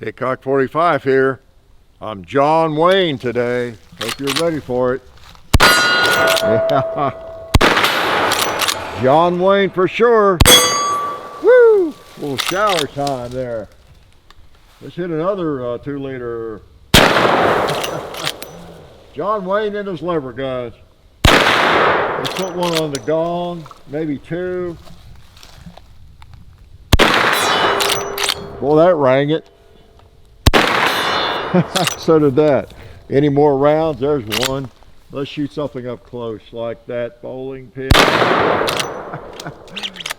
Hickok 45 here. I'm John Wayne today. Hope you're ready for it. Yeah. John Wayne for sure. Woo! Little shower time there. Let's hit another 2-liter. John Wayne and his lever guns. Let's put one on the gong, maybe two. Boy, that rang it. So did that. Any more rounds? There's one. Let's shoot something up close like that bowling pin.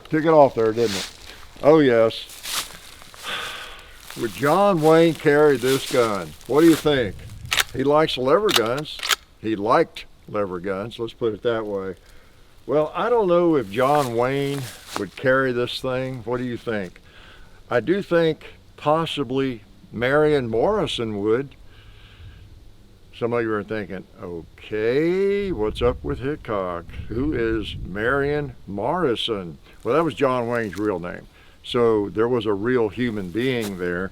Took it off there, didn't it? Oh yes. Would John Wayne carry this gun? What do you think? He likes lever guns. He liked lever guns, let's put it that way. Well, I don't know if John Wayne would carry this thing. What do you think? I do think possibly Marion Morrison would. Some of you are thinking, okay, what's up with Hickok? Who is Marion Morrison? Well, that was John Wayne's real name. So there was a real human being there,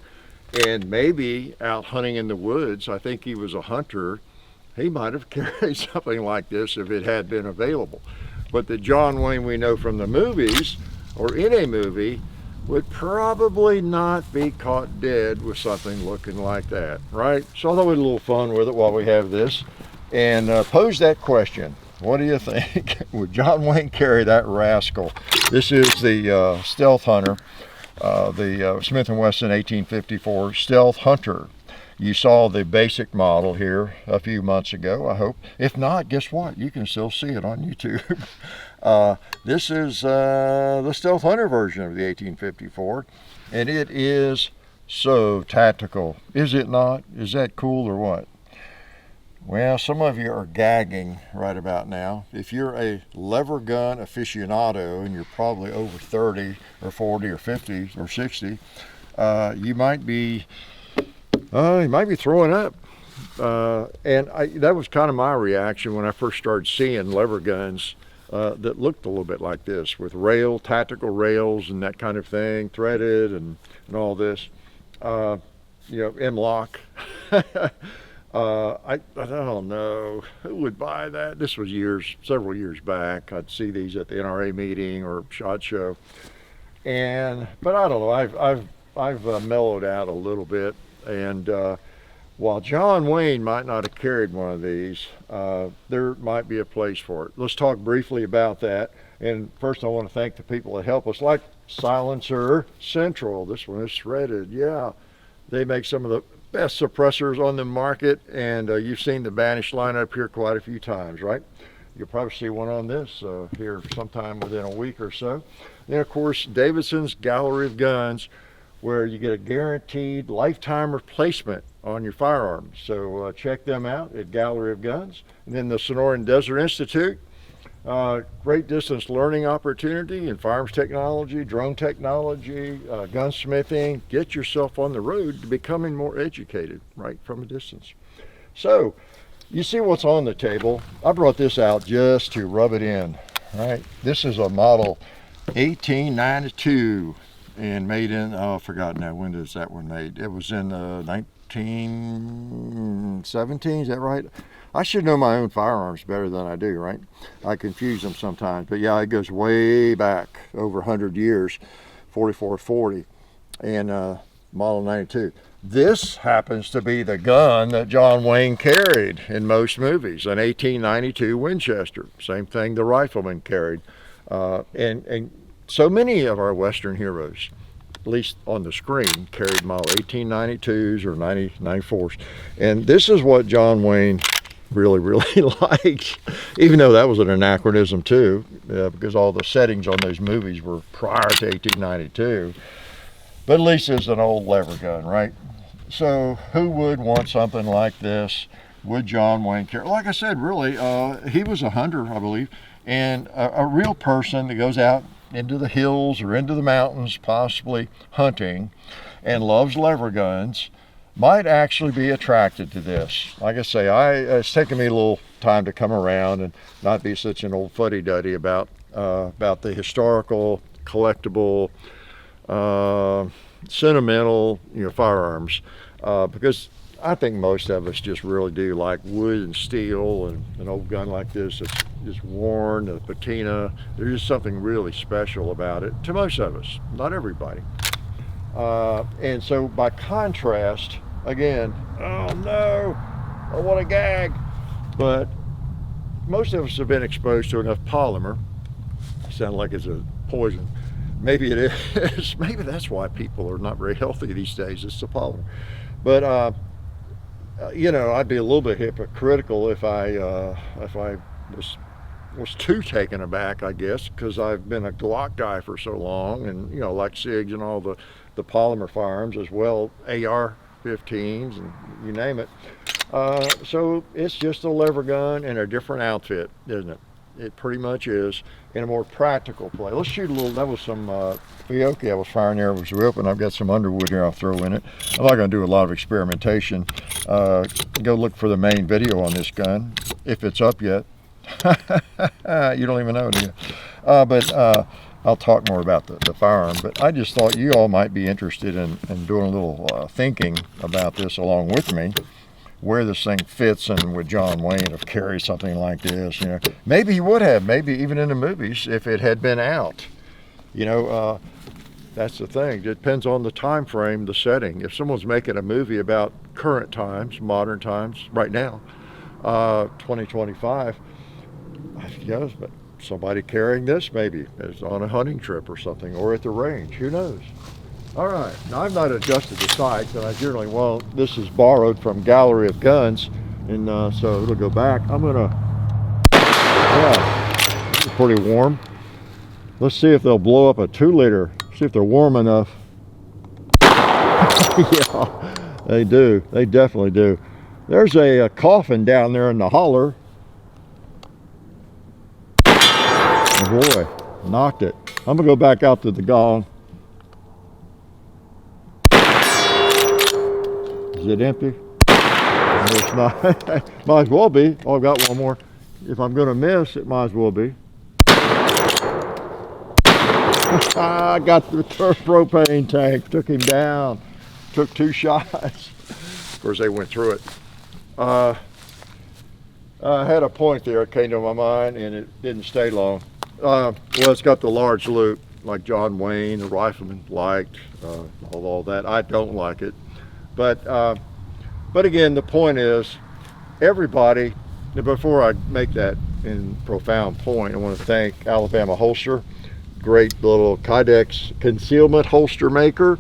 and maybe out hunting in the woods, I think he was a hunter, he might have carried something like this if it had been available. But the John Wayne we know from the movies, or in a movie, would probably not be caught dead with something looking like that, right? So I thought we'd have a little fun with it while we have this, and pose that question. What do you think? Would John Wayne carry that rascal? This is the Stealth Hunter, the Smith & Wesson 1854 Stealth Hunter. You saw the basic model here a few months ago, I hope. If not, guess what? You can still see it on YouTube. This is the Stealth Hunter version of the 1854, and it is so tactical. Is it not? Is that cool or what? Well, some of you are gagging right about now. If you're a lever gun aficionado, and you're probably over 30 or 40 or 50 or 60, you might be throwing up. That was kind of my reaction when I first started seeing lever guns that looked a little bit like this, with tactical rails and that kind of thing, threaded and all this. M-lock. I don't know who would buy that. This was several years back. I'd see these at the NRA meeting or SHOT Show, but I don't know. I've mellowed out a little bit, and while John Wayne might not have carried one of these, there might be a place for it. Let's talk briefly about that. And first, I want to thank the people that help us, like Silencer Central. This one is threaded. Yeah, they make some of the best suppressors on the market, and you've seen the Banish line up here quite a few times, right? You'll probably see one on this here sometime within a week or so. Then, of course, Davidson's Gallery of Guns, where you get a guaranteed lifetime replacement on your firearms. So check them out at Gallery of Guns. And then the SONORAN Desert Institute, great distance learning opportunity in firearms technology, drone technology, gunsmithing. Get yourself on the road to becoming more educated right from a distance. So you see what's on the table. I brought this out just to rub it in, right? This is a model 1892 and made in, I forgot now, when is that one made? It was in 1917, is that right? I should know my own firearms better than I do, right? I confuse them sometimes, but yeah, it goes way back, over 100 years, 4440, and model 92. This happens to be the gun that John Wayne carried in most movies, an 1892 Winchester. Same thing the rifleman carried. And so many of our Western heroes, at least on the screen, carried model 1892s or 94s. And this is what John Wayne really liked, even though that was an anachronism too, because all the settings on those movies were prior to 1892. But at least it's an old lever gun, right? So who would want something like this? Would John Wayne carry? Like I said, really, he was a hunter, I believe, and a real person that goes out into the hills or into the mountains, possibly hunting, and loves lever guns, might actually be attracted to this. Like I say, it's taken me a little time to come around and not be such an old fuddy-duddy about the historical, collectible, sentimental, firearms, because I think most of us just really do like wood and steel, and an old gun like this that's just worn, the patina. There's just something really special about it to most of us, not everybody. And so by contrast, again, oh no, I want to gag, but most of us have been exposed to enough polymer. Sound like it's a poison. Maybe it is. Maybe that's why people are not very healthy these days. It's the polymer. But I'd be a little bit hypocritical if I was too taken aback, I guess, because I've been a Glock guy for so long, and like SIGs and all the polymer firearms as well, AR-15s and you name it. So it's just a lever gun in a different outfit, isn't it? It pretty much is, in a more practical play. Let's shoot a little. That was some Fiocchi I was firing there. It was whip, and I've got some Underwood here I'll throw in it. I'm not going to do a lot of experimentation. Go look for the main video on this gun, if it's up yet. You don't even know, do you? But I'll talk more about the firearm. But I just thought you all might be interested in doing a little thinking about this along with me, where this thing fits in with John Wayne to carry something like this. Maybe he would have, maybe even in the movies if it had been out. That's the thing. It depends on the time frame, the setting. If someone's making a movie about current times, modern times, right now, 2025, yes, but somebody carrying this maybe is on a hunting trip or something, or at the range, who knows? All right, now I've not adjusted the sights, and I generally won't. This is borrowed from Gallery of Guns, and so it'll go back. I'm gonna, this is pretty warm. Let's see if they'll blow up a 2-liter. See if they're warm enough. Yeah, they do. They definitely do. There's a coffin down there in the holler. Oh boy, knocked it. I'm gonna go back out to the gong. Is it empty? No, it's not. Might as well be. Oh, I've got one more. If I'm going to miss, it might as well be. I got the propane tank. Took him down. Took 2 shots. Of course, they went through it. I had a point there. It came to my mind, and it didn't stay long. Well, it's got the large loop, like John Wayne, the rifleman, liked, all that. I don't like it. But again, the point is, everybody, before I make that profound point, I want to thank Alabama Holster, great little Kydex concealment holster maker.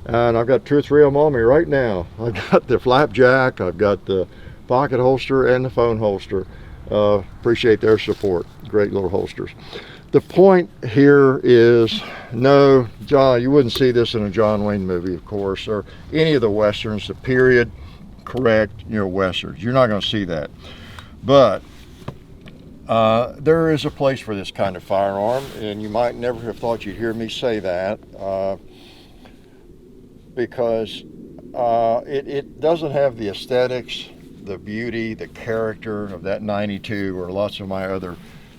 And I've got 2 or 3 of them on me right now. I've got the flapjack, I've got the pocket holster, and the phone holster. Appreciate their support. Great little holsters. The point here is, no, John, you wouldn't see this in a John Wayne movie, of course, or any of the Westerns, the period correct, Westerns. You're not going to see that. But there is a place for this kind of firearm, and you might never have thought you'd hear me say that, because it doesn't have the aesthetics, the beauty, the character of that 92 or lots of my other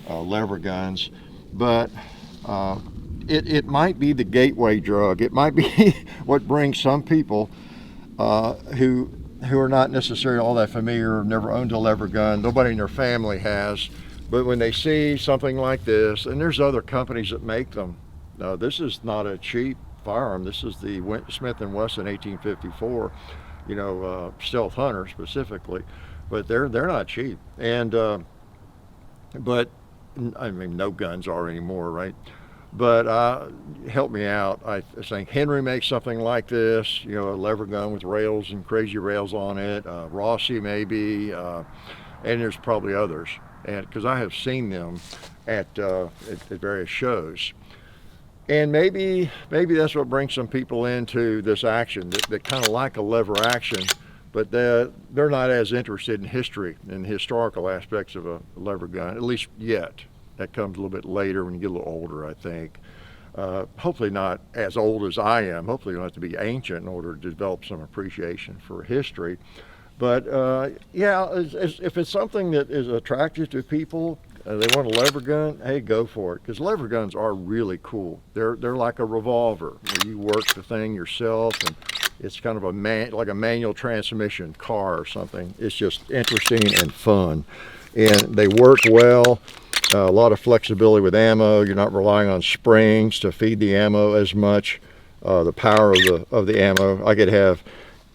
lever guns. But it might be the gateway drug. It might be what brings some people who are not necessarily all that familiar, never owned a lever gun, nobody in their family has, but when they see something like this, and there's other companies that make them. This is not a cheap firearm. This is the Smith & Wesson 1854, stealth hunter specifically, but they're not cheap. And but I mean, no guns are anymore, right? But help me out. I think Henry makes something like this, a lever gun with rails and crazy rails on it. Rossi maybe, and there's probably others. And because I have seen them at various shows. And maybe that's what brings some people into this action that kind of like a lever action, but they're not as interested in history and historical aspects of a lever gun, at least yet. That comes a little bit later when you get a little older, I think. Hopefully not as old as I am. Hopefully you don't have to be ancient in order to develop some appreciation for history. But yeah, if it's something that is attractive to people, they want a lever gun, hey, go for it. Because lever guns are really cool. They're like a revolver where you work the thing yourself, and it's kind of like a manual transmission car or something. It's just interesting and fun. And they work well. A lot of flexibility with ammo. You're not relying on springs to feed the ammo as much. The power of the ammo.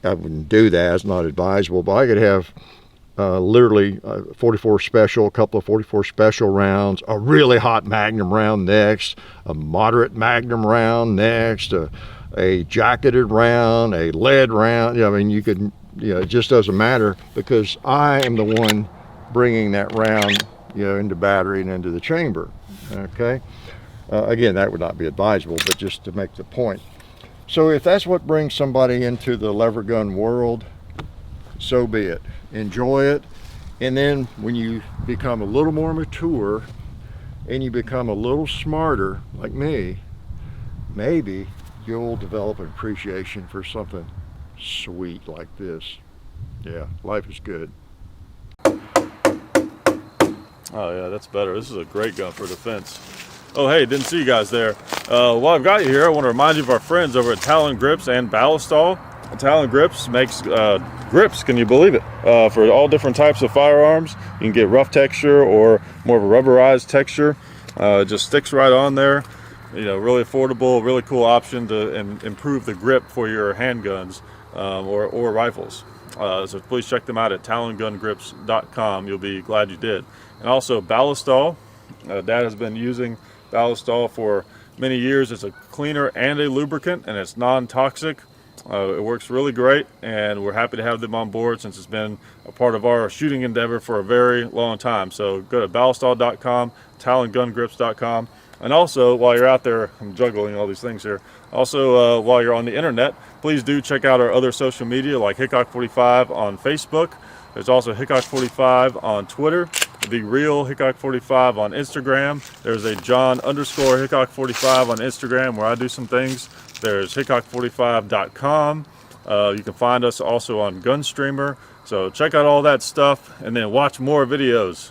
I wouldn't do that, it's not advisable, but I could have literally 44 special, a couple of 44 special rounds, a really hot Magnum round next, a moderate Magnum round next, a jacketed round, a lead round. I mean, you could, it just doesn't matter, because I am the one bringing that round, into battery and into the chamber. Okay. Again, that would not be advisable, but just to make the point. So if that's what brings somebody into the lever gun world, so be it. Enjoy it. And then when you become a little more mature and you become a little smarter, like me, maybe you'll develop an appreciation for something sweet like this. Yeah, life is good. Oh yeah, that's better. This is a great gun for defense. Oh hey, didn't see you guys there. While I've got you here, I want to remind you of our friends over at Talon Grips and Ballistol. Talon Grips makes grips, can you believe it, for all different types of firearms. You can get rough texture or more of a rubberized texture. It just sticks right on there. Really affordable, really cool option to improve the grip for your handguns or rifles. So please check them out at talongungrips.com. You'll be glad you did. And also Ballistol. Dad has been using Ballistol for many years. It's a cleaner and a lubricant, and it's non-toxic. It works really great, and we're happy to have them on board since it's been a part of our shooting endeavor for a very long time. So go to ballistol.com, talongungrips.com, and also while you're out there, I'm juggling all these things here. Also, while you're on the internet, please do check out our other social media like Hickok45 on Facebook. There's also Hickok45 on Twitter, The Real Hickok45 on Instagram. There's a John_Hickok45 on Instagram where I do some things. There's Hickok45.com. You can find us also on Gunstreamer. So check out all that stuff and then watch more videos.